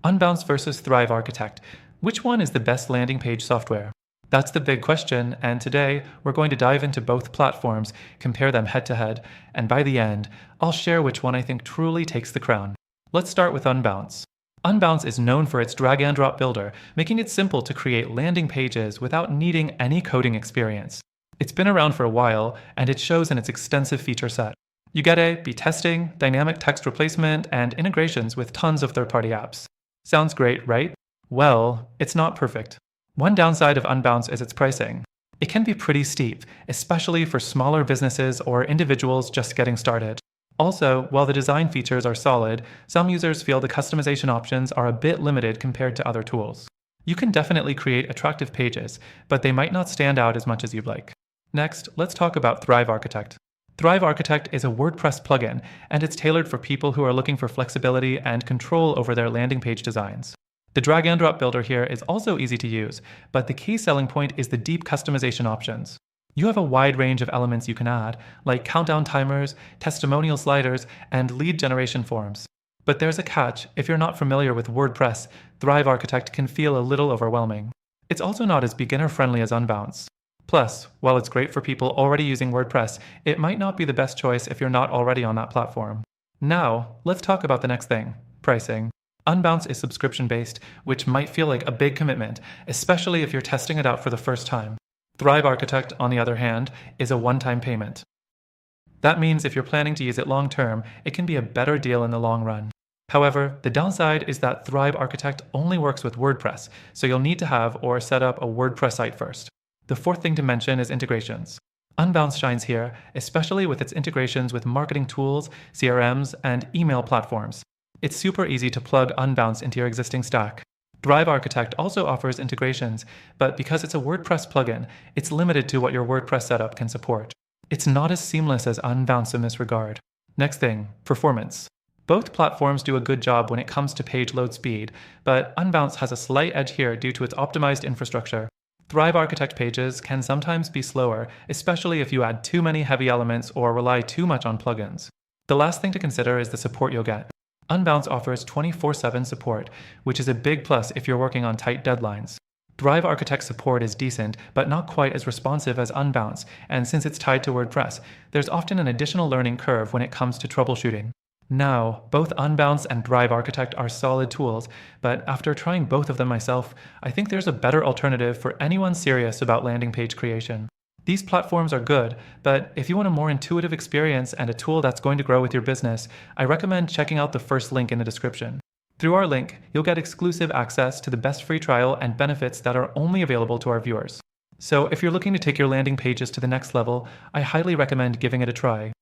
Unbounce versus Thrive Architect. Which one is the best landing page software? That's the big question, and today we're going to dive into both platforms, compare them head to head, and by the end, I'll share which one I think truly takes the crown. Let's start with Unbounce. Unbounce is known for its drag and drop builder, making it simple to create landing pages without needing any coding experience. It's been around for a while, and it shows in its extensive feature set. You get A/B testing, dynamic text replacement, and integrations with tons of third-party apps. Sounds great, right? Well, it's not perfect. One downside of Unbounce is its pricing. It can be pretty steep, especially for smaller businesses or individuals just getting started. Also, while the design features are solid, some users feel the customization options are a bit limited compared to other tools. You can definitely create attractive pages, but they might not stand out as much as you'd like. Next, let's talk about Thrive Architect. Thrive Architect is a WordPress plugin, and it's tailored for people who are looking for flexibility and control over their landing page designs. The drag and drop builder here is also easy to use, but the key selling point is the deep customization options. You have a wide range of elements you can add, like countdown timers, testimonial sliders, and lead generation forms. But there's a catch: if you're not familiar with WordPress, Thrive Architect can feel a little overwhelming. It's also not as beginner-friendly as Unbounce. Plus, while it's great for people already using WordPress, it might not be the best choice if you're not already on that platform. Now, let's talk about the next thing: pricing. Unbounce is subscription-based, which might feel like a big commitment, especially if you're testing it out for the first time. Thrive Architect, on the other hand, is a one-time payment. That means if you're planning to use it long-term, it can be a better deal in the long run. However, the downside is that Thrive Architect only works with WordPress, so you'll need to have or set up a WordPress site first. The fourth thing to mention is integrations. Unbounce shines here, especially with its integrations with marketing tools, CRMs, and email platforms. It's super easy to plug Unbounce into your existing stack. Thrive Architect also offers integrations, but because it's a WordPress plugin, it's limited to what your WordPress setup can support. It's not as seamless as Unbounce in this regard. Next thing, performance. Both platforms do a good job when it comes to page load speed, but Unbounce has a slight edge here due to its optimized infrastructure. Thrive Architect pages can sometimes be slower, especially if you add too many heavy elements or rely too much on plugins. The last thing to consider is the support you'll get. Unbounce offers 24/7 support, which is a big plus if you're working on tight deadlines. Thrive Architect support is decent, but not quite as responsive as Unbounce, and since it's tied to WordPress, there's often an additional learning curve when it comes to troubleshooting. Now, both Unbounce and Thrive Architect are solid tools, but after trying both of them myself, I think there's a better alternative for anyone serious about landing page creation. These platforms are good, but if you want a more intuitive experience and a tool that's going to grow with your business, I recommend checking out the first link in the description. Through our link, you'll get exclusive access to the best free trial and benefits that are only available to our viewers. So if you're looking to take your landing pages to the next level, I highly recommend giving it a try.